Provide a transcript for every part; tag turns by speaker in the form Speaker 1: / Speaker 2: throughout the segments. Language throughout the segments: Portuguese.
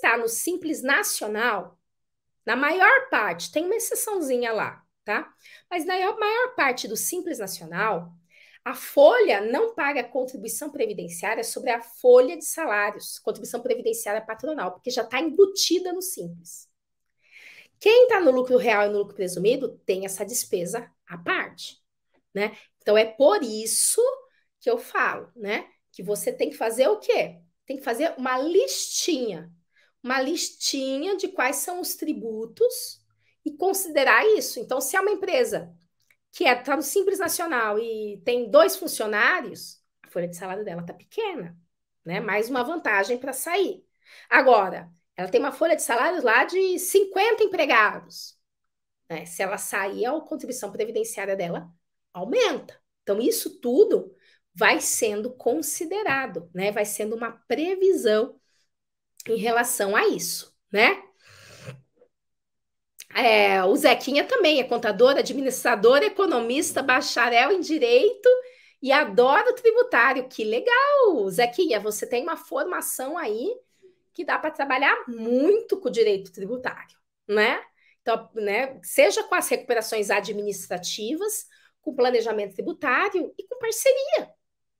Speaker 1: está no Simples Nacional, na maior parte, tem uma exceçãozinha lá, tá? Mas na maior parte do Simples Nacional, a folha não paga contribuição previdenciária sobre a folha de salários, contribuição previdenciária patronal, porque já está embutida no Simples. Quem está no lucro real e no lucro presumido tem essa despesa à parte, né? Então é por isso que eu falo, né? Que você tem que fazer o quê? Tem que fazer uma listinha de quais são os tributos e considerar isso. Então, se é uma empresa que está no Simples Nacional e tem 2 funcionários, a folha de salário dela está pequena, né? Mais uma vantagem para sair. Agora, ela tem uma folha de salários lá de 50 empregados, né? Se ela sair, a contribuição previdenciária dela aumenta. Então, isso tudo vai sendo considerado, né? Vai sendo uma previsão em relação a isso, né? O Zequinha também é contador, administrador, economista, bacharel em direito e adora o tributário. Que legal, Zequinha, você tem uma formação aí que dá para trabalhar muito com o direito tributário, né? Então, né, seja com as recuperações administrativas, com planejamento tributário e com parceria,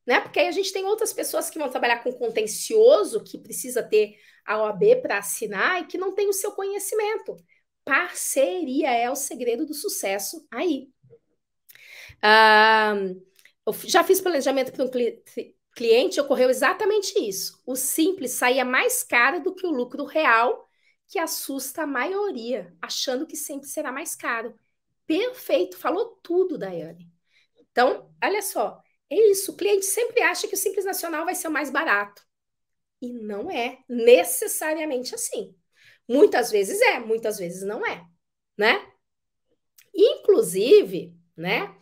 Speaker 1: né? Porque aí a gente tem outras pessoas que vão trabalhar com contencioso, que precisa ter a OAB para assinar e que não tem o seu conhecimento. Parceria é o segredo do sucesso aí. Eu já fiz planejamento para um cliente, ocorreu exatamente isso. O simples saía mais caro do que o lucro real, que assusta a maioria, achando que sempre será mais caro. Perfeito, falou tudo, Daiane. Então, olha só, é isso. O cliente sempre acha que o Simples Nacional vai ser o mais barato. E não é necessariamente assim. Muitas vezes é, muitas vezes não é, né? Inclusive, né?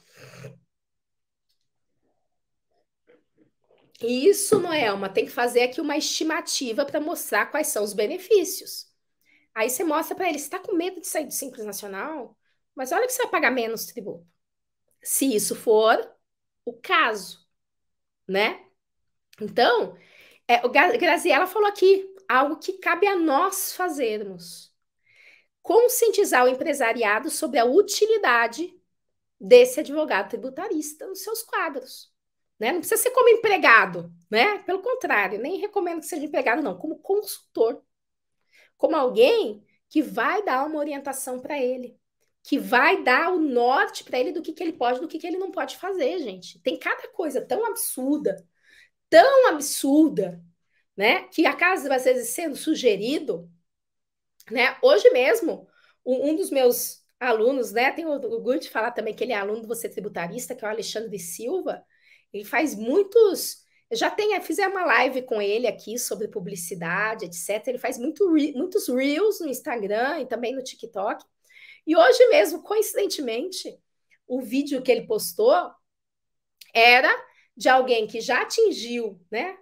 Speaker 1: Isso, Noelma, tem que fazer aqui uma estimativa para mostrar quais são os benefícios. Aí você mostra para ele, você está com medo de sair do Simples Nacional? Mas olha que você vai pagar menos tributo. Se isso for o caso, né? Então, o Graziella falou aqui, algo que cabe a nós fazermos. Conscientizar o empresariado sobre a utilidade desse advogado tributarista nos seus quadros. Né? Não precisa ser como empregado, né? Pelo contrário, nem recomendo que seja empregado, não, como consultor. Como alguém que vai dar uma orientação para ele, que vai dar o norte para ele do que ele pode, do que ele não pode fazer, gente. Tem cada coisa tão absurda, né? Que acaba às vezes sendo sugerido, né? Hoje mesmo, um dos meus alunos, né? Tem o orgulho de falar também que ele é aluno do Você Tributarista, que é o Alexandre Silva. Ele faz muitos. Eu já fizer uma live com ele aqui sobre publicidade, etc. Ele faz muitos reels no Instagram e também no TikTok. E hoje mesmo, coincidentemente, o vídeo que ele postou era de alguém que já atingiu, né,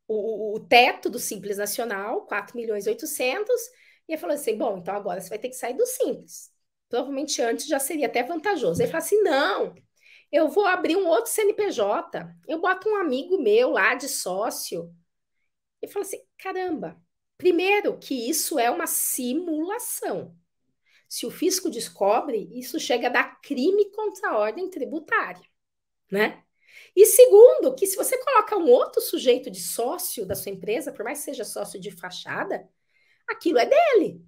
Speaker 1: o teto do Simples Nacional, 4.800.000, e ele falou assim, bom, então agora você vai ter que sair do Simples. Provavelmente antes já seria até vantajoso. Ele falou assim, não, eu vou abrir um outro CNPJ, eu boto um amigo meu lá de sócio. Ele falou assim, caramba, primeiro que isso é uma simulação. Se o fisco descobre, isso chega a dar crime contra a ordem tributária, né? E segundo, que se você coloca um outro sujeito de sócio da sua empresa, por mais que seja sócio de fachada, aquilo é dele,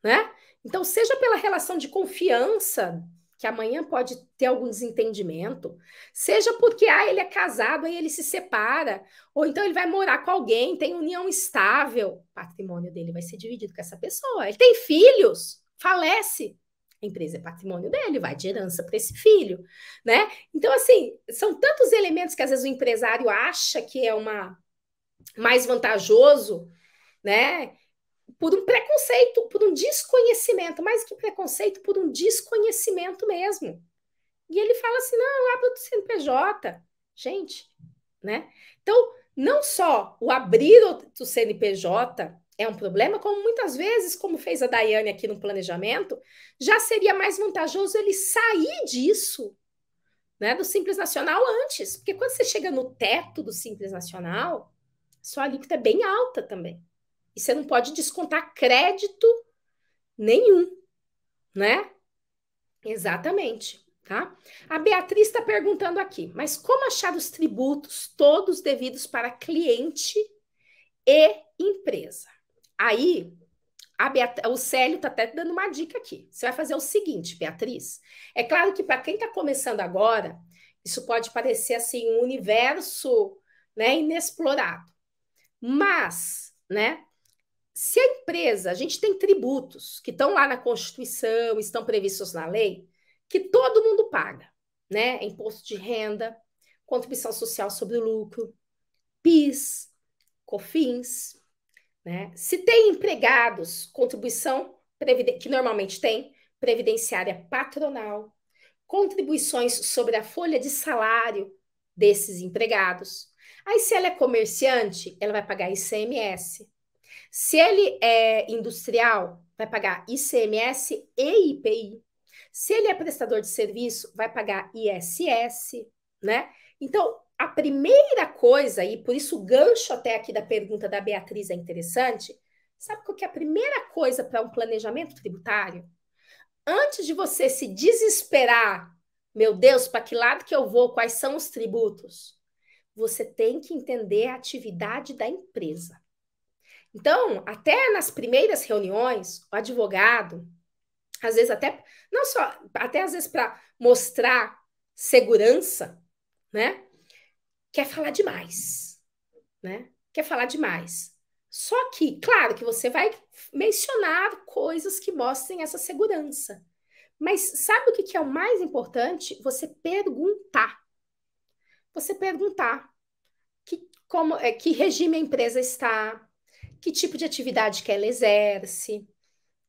Speaker 1: né? Então, seja pela relação de confiança, que amanhã pode ter algum desentendimento, seja porque ele é casado, aí ele se separa, ou então ele vai morar com alguém, tem união estável, o patrimônio dele vai ser dividido com essa pessoa. Ele tem filhos, falece, a empresa é patrimônio dele, vai de herança para esse filho, né? Então, assim, são tantos elementos que às vezes o empresário acha que é mais vantajoso, né? Por um preconceito, por um desconhecimento, mais que preconceito, por um desconhecimento mesmo. E ele fala assim: não, abra o CNPJ. Gente, né? Então, não só o abrir o CNPJ é um problema, como muitas vezes, como fez a Daiane aqui no planejamento, já seria mais vantajoso ele sair disso, né, do Simples Nacional antes. Porque quando você chega no teto do Simples Nacional, sua alíquota é bem alta também. E você não pode descontar crédito nenhum, né? Exatamente, tá? A Beatriz está perguntando aqui, mas como achar os tributos todos devidos para cliente e empresa? Aí, o Célio está até dando uma dica aqui. Você vai fazer o seguinte, Beatriz. É claro que para quem está começando agora, isso pode parecer assim um universo, né, inexplorado. Mas, né, se a empresa, a gente tem tributos que estão lá na Constituição, estão previstos na lei, que todo mundo paga, né? Imposto de renda, contribuição social sobre o lucro, PIS, COFINS, né? Se tem empregados, contribuição que normalmente tem, previdenciária patronal, contribuições sobre a folha de salário desses empregados. Aí, se ela é comerciante, ela vai pagar ICMS. Se ele é industrial, vai pagar ICMS e IPI. Se ele é prestador de serviço, vai pagar ISS, né? Então, a primeira coisa, e por isso o gancho até aqui da pergunta da Beatriz é interessante, sabe qual que é a primeira coisa para um planejamento tributário? Antes de você se desesperar, meu Deus, para que lado que eu vou, quais são os tributos? Você tem que entender a atividade da empresa. Então, até nas primeiras reuniões, o advogado, às vezes até, não só, até às vezes para mostrar segurança, né? Quer falar demais, né? Quer falar demais. Só que, claro, que você vai mencionar coisas que mostrem essa segurança. Mas sabe o que é o mais importante? Você perguntar. Você perguntar que regime a empresa está, que tipo de atividade que ela exerce,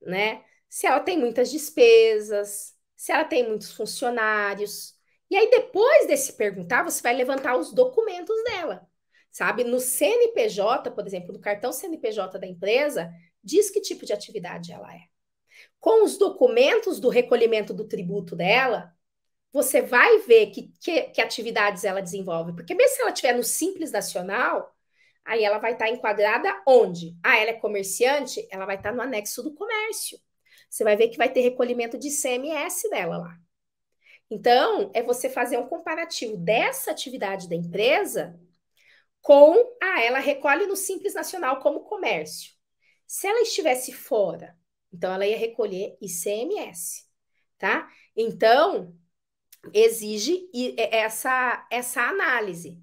Speaker 1: né? Se ela tem muitas despesas, se ela tem muitos funcionários. E aí, depois desse perguntar, você vai levantar os documentos dela. Sabe? No CNPJ, por exemplo, no cartão CNPJ da empresa, diz que tipo de atividade ela é. Com os documentos do recolhimento do tributo dela, você vai ver que atividades ela desenvolve. Porque mesmo se ela estiver no Simples Nacional, aí ela vai estar enquadrada onde? Ah, ela é comerciante? Ela vai estar no anexo do comércio. Você vai ver que vai ter recolhimento de ICMS dela lá. Então, é você fazer um comparativo dessa atividade da empresa com, ela recolhe no Simples Nacional como comércio. Se ela estivesse fora, então ela ia recolher ICMS, tá? Então, exige essa análise.